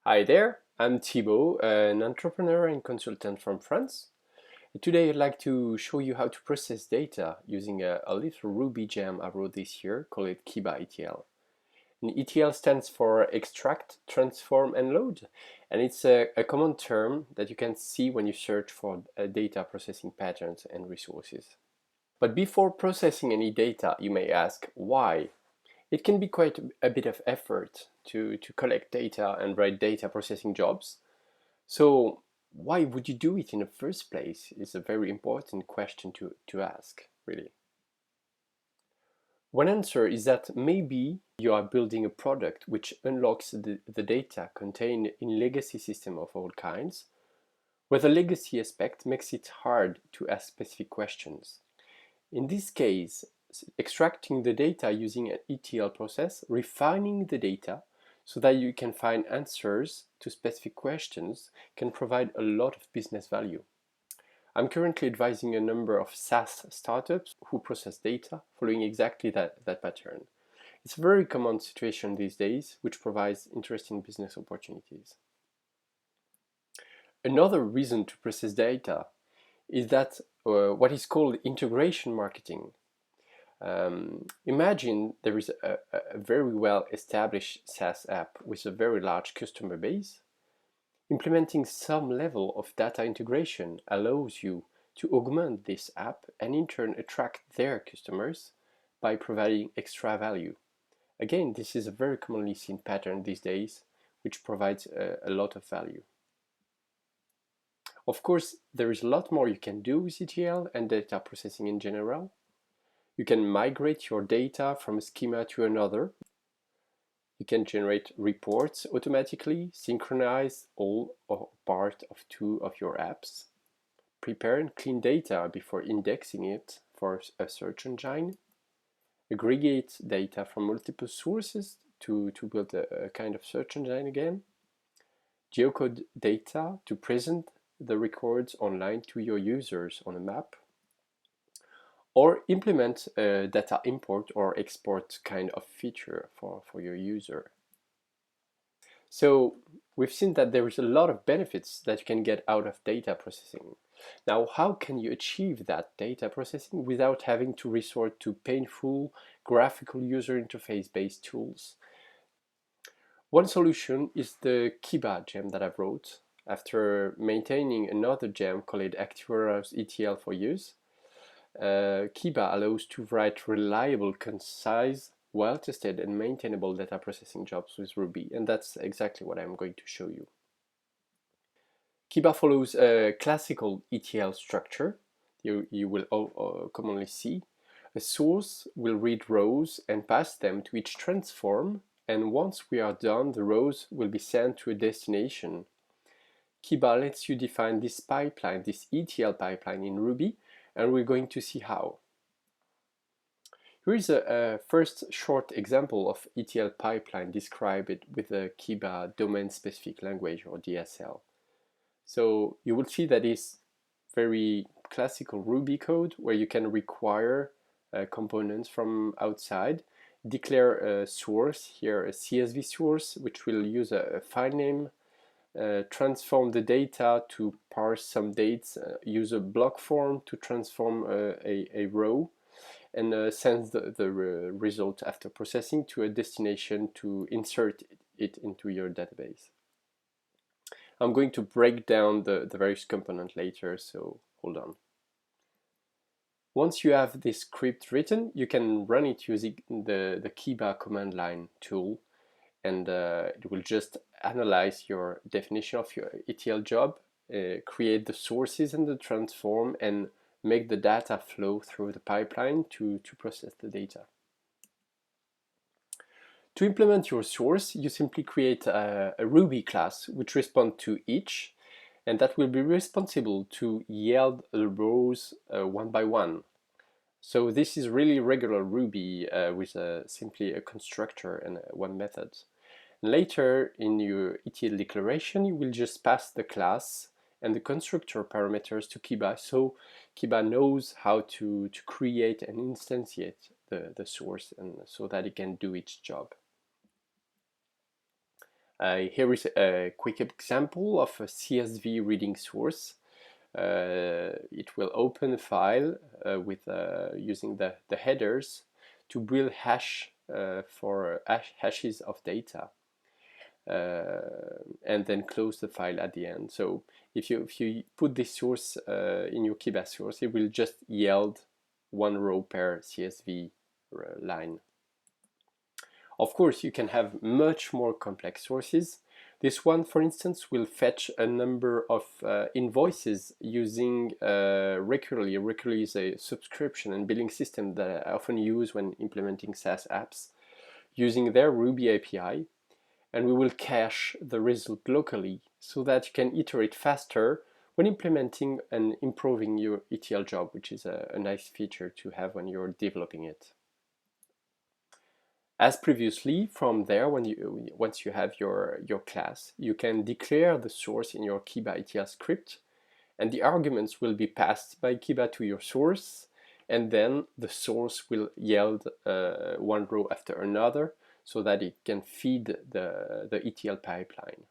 Hi there, I'm Thibaut, an entrepreneur and consultant from France. Today I'd like to show you how to process data using a little Ruby gem I wrote this year called Kiba ETL. And ETL stands for extract, transform, and load. And it's a common term that you can see when you search for data processing patterns and resources. But before processing any data, you may ask why. It can be quite a bit of effort to collect data and write data processing jobs. So why would you do it in the first place is a very important question to ask, really. One answer is that maybe you are building a product which unlocks the data contained in legacy system of all kinds, where the legacy aspect makes it hard to ask specific questions. In this case, extracting the data using an ETL process, refining the data so that you can find answers to specific questions can provide a lot of business value. I'm currently advising a number of SaaS startups who process data following exactly that pattern. It's a very common situation these days, which provides interesting business opportunities. Another reason to process data is that what is called integration marketing. Imagine there is a very well established SaaS app with a very large customer base. Implementing some level of data integration allows you to augment this app and in turn attract their customers by providing extra value. Again, this is a very commonly seen pattern these days, which provides a lot of value. Of course, there is a lot more you can do with ETL and data processing in general. You can migrate your data from a schema to another. You can generate reports automatically, synchronize all or part of two of your apps, prepare and clean data before indexing it for a search engine, aggregate data from multiple sources to build a kind of search engine again, geocode data to present the records online to your users on a map, or implement a data import or export kind of feature for your user. So we've seen that there is a lot of benefits that you can get out of data processing. Now, how can you achieve that data processing without having to resort to painful graphical user interface based tools? One solution is the Kiba gem that I wrote after maintaining another gem called Active Warehouse ETL for use. Kiba allows to write reliable, concise, well-tested and maintainable data processing jobs with Ruby, and that's exactly what I'm going to show you. Kiba follows a classical ETL structure you will commonly see. A source will read rows and pass them to each transform, and once we are done, the rows will be sent to a destination. Kiba lets you define this pipeline, this ETL pipeline in Ruby, and we're going to see how. Here is a first short example of ETL pipeline described with the Kiba domain-specific language, or DSL. So you will see that it's very classical Ruby code where you can require components from outside, declare a source, here a CSV source, which will use a file name, transform the data to parse some dates, use a block form to transform a row, and sends the result after processing to a destination to insert it into your database. I'm going to break down the various components later, so hold on. Once you have this script written, you can run it using the Kiba command line tool, and it will just analyze your definition of your ETL job, create the sources and the transform, and make the data flow through the pipeline to process the data. To implement your source, you simply create a Ruby class which responds to each, and that will be responsible to yield the rows one by one. So this is really regular Ruby with simply a constructor and one method. Later in your ETL declaration, you will just pass the class and the constructor parameters to Kiba, so Kiba knows how to create and instantiate the source, and so that it can do its job. Here is a quick example of a CSV reading source. It will open a file with using the headers to build hashes of data, and then close the file at the end. So if you put this source in your Kiba source, it will just yield one row per CSV line. Of course, you can have much more complex sources. This one, for instance, will fetch a number of invoices using Regularly. Regularly is a subscription and billing system that I often use when implementing SaaS apps using their Ruby API. And we will cache the result locally so that you can iterate faster when implementing and improving your ETL job, which is a nice feature to have when you're developing it. As previously, from there, once you have your class, you can declare the source in your Kiba ETL script, and the arguments will be passed by Kiba to your source, and then the source will yield one row after another so that it can feed the ETL pipeline.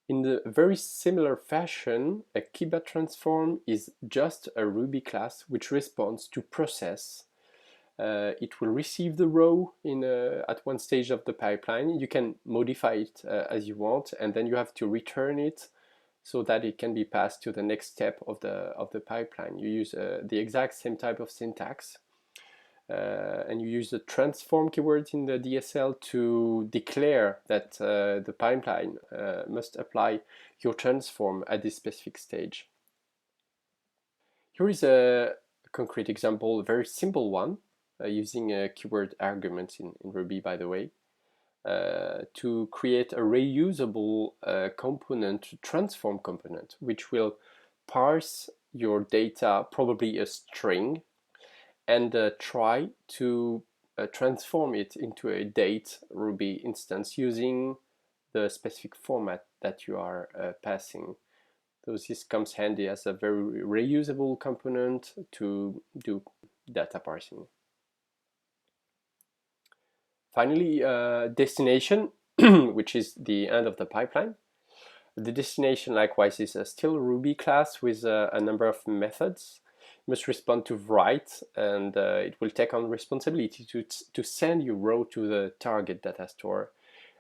In the very similar fashion, a Kiba transform is just a Ruby class which responds to process. It will receive the row at one stage of the pipeline. You can modify it as you want, and then you have to return it so that it can be passed to the next step of the pipeline. You use the exact same type of syntax, and you use the transform keyword in the DSL to declare that the pipeline must apply your transform at this specific stage. Here is a concrete example, a very simple one, using a keyword argument in Ruby, by the way, to create a reusable component, transform component, which will parse your data, probably a string, and try to transform it into a date Ruby instance using the specific format that you are passing. So this comes handy as a very reusable component to do data parsing. Finally, destination, which is the end of the pipeline. The destination likewise is a still Ruby class with a number of methods. It must respond to write, and it will take on responsibility to send your row to the target data store.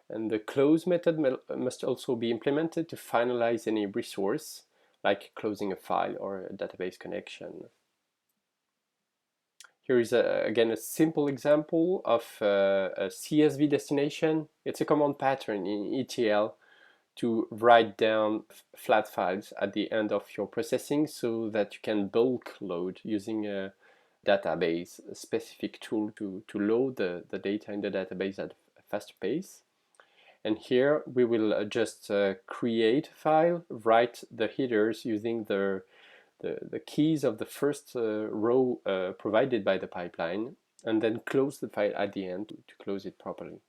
And the close method must also be implemented to finalize any resource, like closing a file or a database connection. Here is again a simple example of a CSV destination. It's a command pattern in ETL to write down flat files at the end of your processing so that you can bulk load using a database, a specific tool to load the data in the database at a faster pace. And here we will just create a file, write the headers using the keys of the first row provided by the pipeline, and then close the file at the end to close it properly.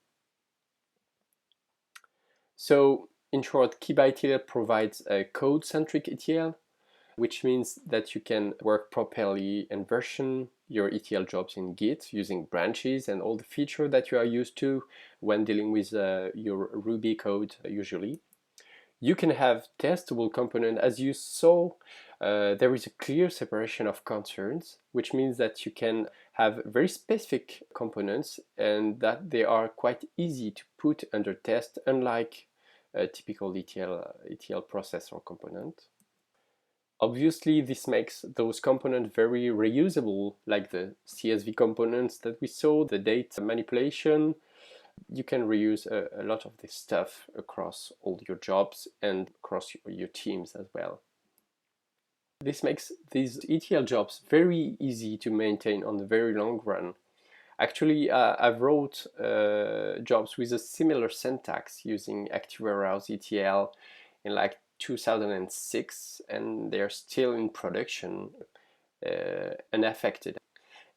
So in short, Kiba ETL provides a code-centric ETL, which means that you can work properly and version your ETL jobs in Git using branches and all the features that you are used to when dealing with your Ruby code usually. You can have testable component. As you saw, there is a clear separation of concerns, which means that you can have very specific components and that they are quite easy to put under test, unlike a typical ETL process or component. Obviously, this makes those components very reusable, like the CSV components that we saw, the data manipulation. You can reuse a lot of this stuff across all your jobs and across your teams as well. This makes these ETL jobs very easy to maintain on the very long run. Actually, I've wrote jobs with a similar syntax using Active Warehouse ETL in like 2006, and they're still in production, unaffected.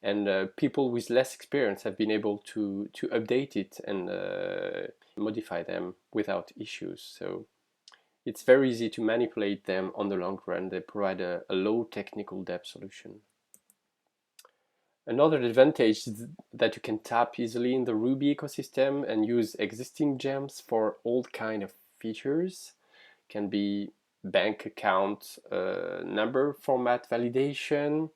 And people with less experience have been able to update it and modify them without issues. So it's very easy to manipulate them on the long run. They provide a low technical debt solution. Another advantage is that you can tap easily in the Ruby ecosystem and use existing gems for all kind of features. Can be bank account number format validation,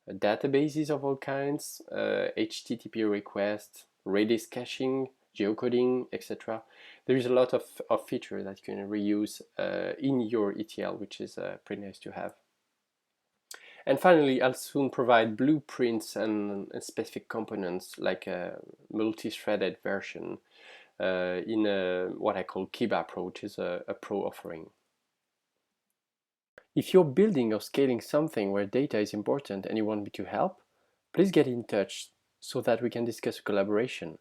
databases of all kinds, HTTP requests, Redis caching, geocoding, etc. There is a lot of features that you can reuse in your ETL, which is pretty nice to have. And finally, I'll soon provide blueprints and specific components like a multi-threaded version in what I call Kiba Pro, which is a pro offering. If you're building or scaling something where data is important and you want me to help, please get in touch so that we can discuss collaboration.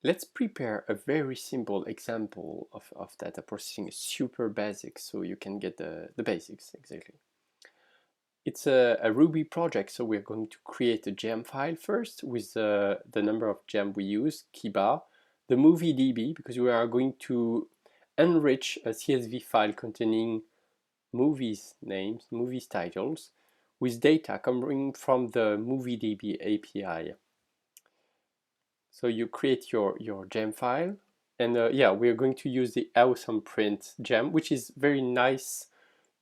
Let's prepare a very simple example of data processing, super basic, so you can get the basics exactly. It's a Ruby project, so we're going to create a gem file first with the number of gem we use, Kiba, the movie DB, because we are going to enrich a CSV file containing movies names, movies titles, with data coming from the movie DB API. So you create your gem file, and yeah, we're going to use the awesome print gem, which is very nice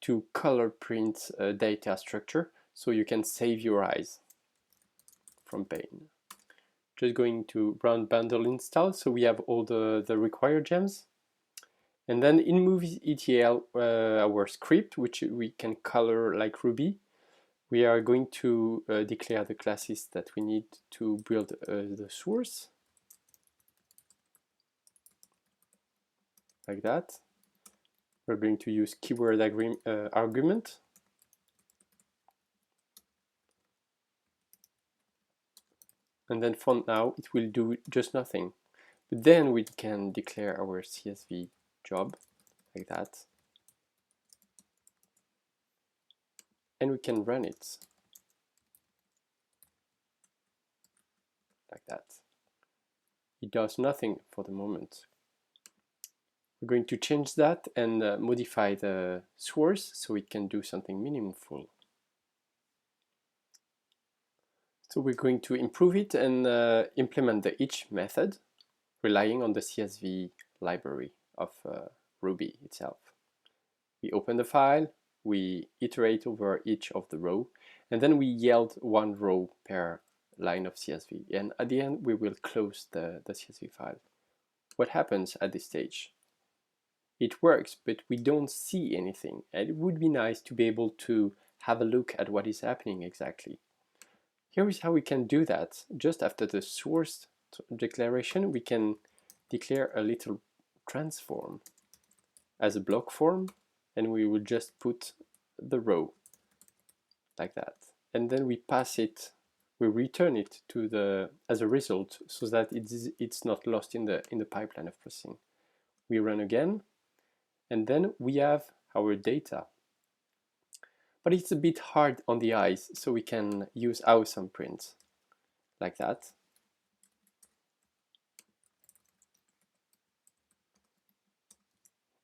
to color print data structure, so you can save your eyes from pain. Just going to run bundle install, so we have all the required gems. And then in Movie ETL, our script, which we can color like Ruby, we are going to declare the classes that we need to build the source, like that. We're going to use keyword argument. And then for now, it will do just nothing. But then we can declare our CSV job, like that. And we can run it, like that. It does nothing for the moment. We're going to change that and modify the source so it can do something meaningful. So we're going to improve it and implement the each method, relying on the CSV library of Ruby itself. We open the file, we iterate over each of the row, and then we yield one row per line of CSV. And at the end, we will close the CSV file. What happens at this stage? It works, but we don't see anything. And it would be nice to be able to have a look at what is happening exactly. Here is how we can do that. Just after the source declaration, we can declare a little transform as a block form, and we will just put the row like that. And then we pass it, we return it to the as a result so that it's not lost in the pipeline of processing. We run again, and then we have our data. But it's a bit hard on the eyes, so we can use awesome print like that.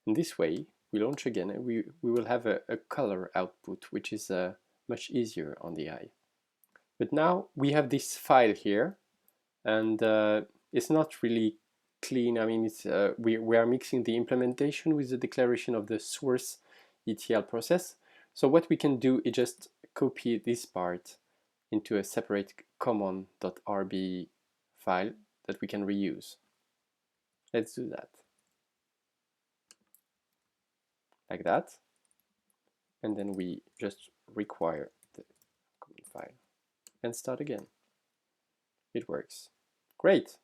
And this way, we launch again, and we will have a color output, which is much easier on the eye. But now we have this file here, and it's not really clean. I mean, it's, we are mixing the implementation with the declaration of the source ETL process. So what we can do is just copy this part into a separate common.rb file that we can reuse. Let's do that. Like that. And then we just require the common file and start again. It works. Great.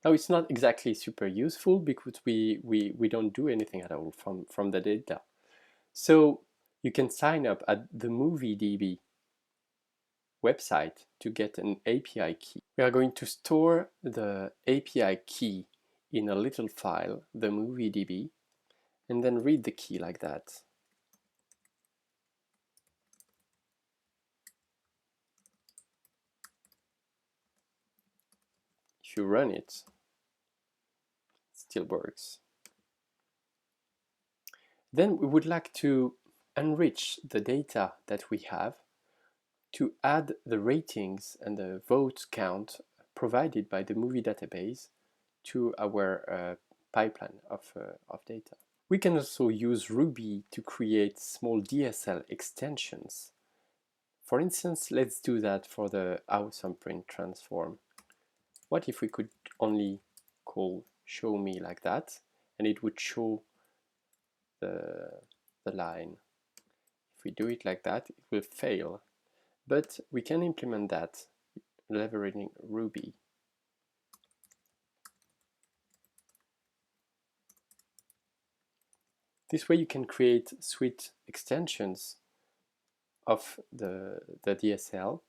Now it's not exactly super useful because we don't do anything at all from the data. So you can sign up at the MovieDB website to get an API key. We are going to store the API key in a little file, the MovieDB, and then read the key like that. If you run it, it still works. Then we would like to enrich the data that we have to add the ratings and the vote count provided by the movie database to our pipeline of data. We can also use Ruby to create small DSL extensions. For instance, let's do that for the awesome print transform. What if we could only call show me like that, and it would show the line. If we do it like that, it will fail. But we can implement that leveraging Ruby. This way you can create sweet extensions of the DSL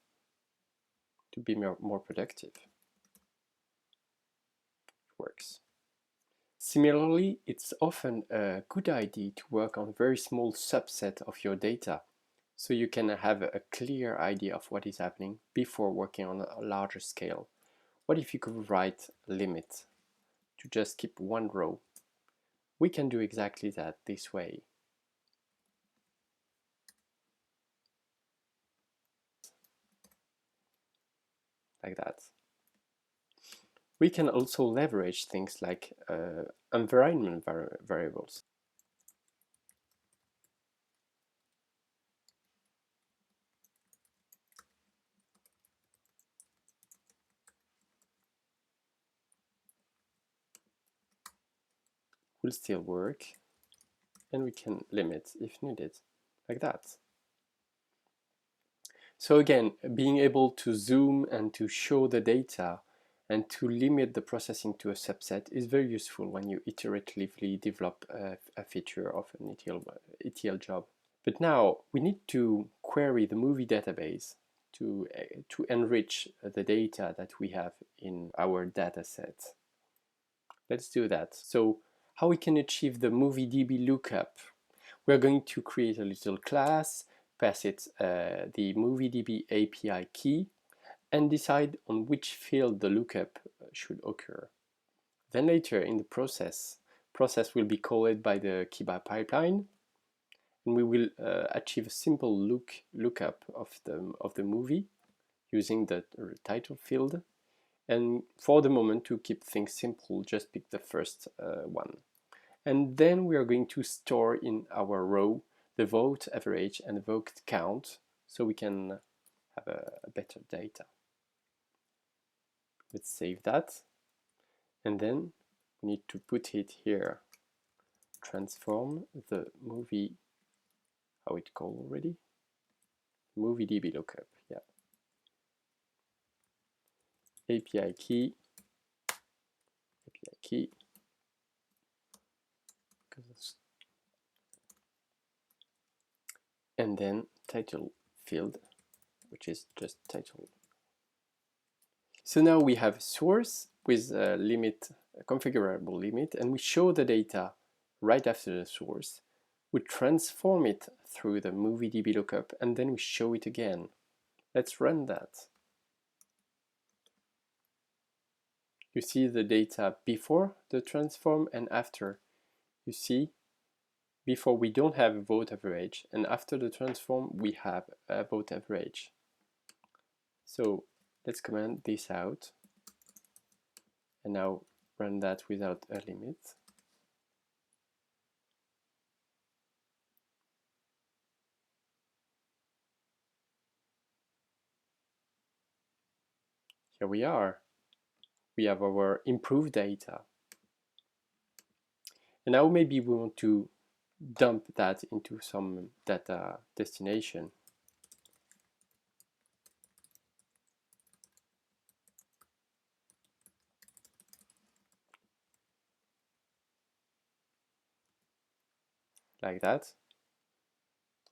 to be more productive. It works. Similarly, it's often a good idea to work on a very small subset of your data, so you can have a clear idea of what is happening before working on a larger scale. What if you could write a limit to just keep one row? We can do exactly that this way. Like that. We can also leverage things like environment variables. Will still work, and we can limit if needed, like that. So again, being able to zoom and to show the data and to limit the processing to a subset is very useful when you iteratively develop a feature of an ETL job. But now we need to query the movie database to enrich the data that we have in our data set. Let's do that. So how we can achieve the movie DB lookup? We're going to create a little class, pass it the MovieDB API key, and decide on which field the lookup should occur. Then later in the process will be called by the Kiba pipeline, and we will achieve a simple lookup of the movie using the title field. And for the moment, to keep things simple, just pick the first one. And then we are going to store in our row the vote average and the vote count, so we can have a better data. Let's save that. And then we need to put it here. Transform the movie, how it called already? Movie DB lookup, yeah. API key, and then title field, which is just title. So now we have source with a limit, a configurable limit, and we show the data right after the source. We transform it through the movie DB lookup, and then we show it again. Let's run that. You see the data before the transform and after. You see, before we don't have a vote average, and after the transform we have a vote average. So let's comment this out, and now run that without a limit. Here we are. We have our improved data. And now maybe we want to dump that into some data destination. Like that.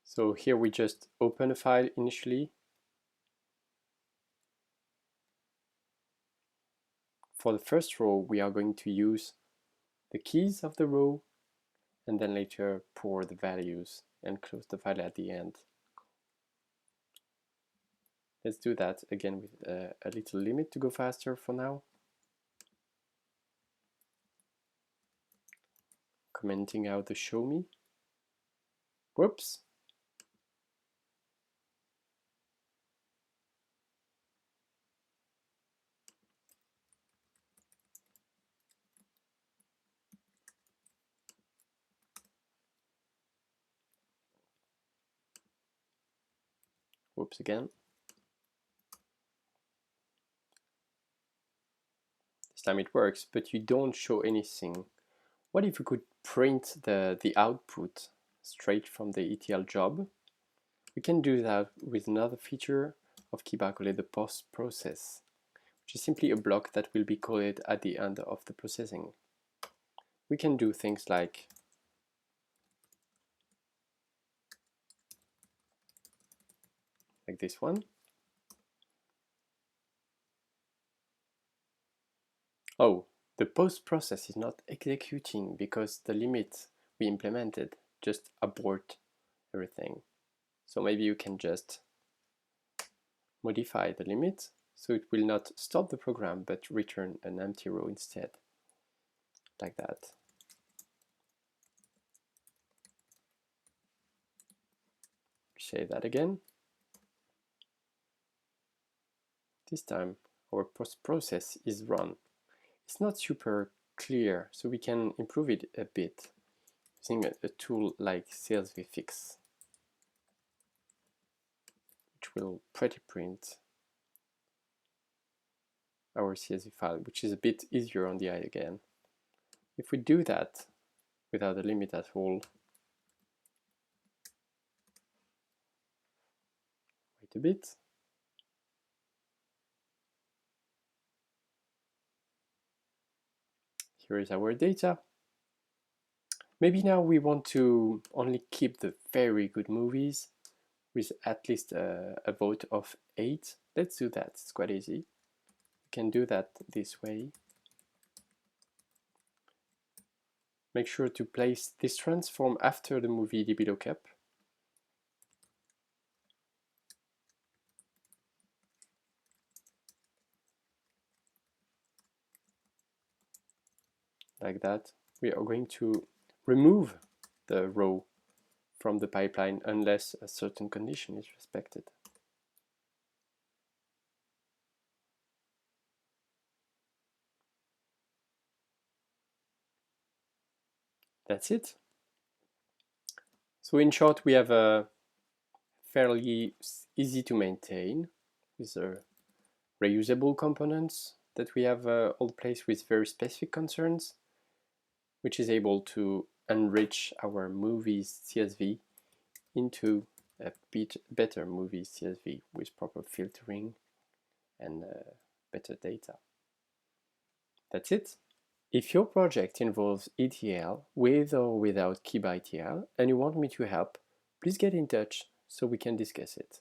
So here we just open a file initially. For the first row, we are going to use the keys of the row and then later pour the values and close the file at the end. Let's do that again with a little limit to go faster for now. Commenting out the show me. Whoops. Whoops, again. This time it works, but you don't show anything. What if we could print the output straight from the ETL job? We can do that with another feature of Kiba called the post process, which is simply a block that will be called at the end of the processing. We can do things like this one. Oh, the post process is not executing because the limit we implemented just abort everything. So maybe you can just modify the limit so it will not stop the program but return an empty row instead, like that. Say that again. This time our post process is run. It's not super clear, so we can improve it a bit using a tool like CSV-Fix, which will pretty print our CSV file, which is a bit easier on the eye again. If we do that without a limit at all, wait a bit. Here is our data. Maybe now we want to only keep the very good movies with at least a vote of 8. Let's do that. It's quite easy. We can do that this way. Make sure to place this transform after the movie DB lookup. Like that. We are going to remove the row from the pipeline unless a certain condition is respected. That's it. So in short, we have a fairly easy to maintain with reusable components that we have all placed with very specific concerns, which is able to enrich our movies CSV into a better movie CSV with proper filtering and better data. That's it. If your project involves ETL with or without Kiba ETL and you want me to help, please get in touch so we can discuss it.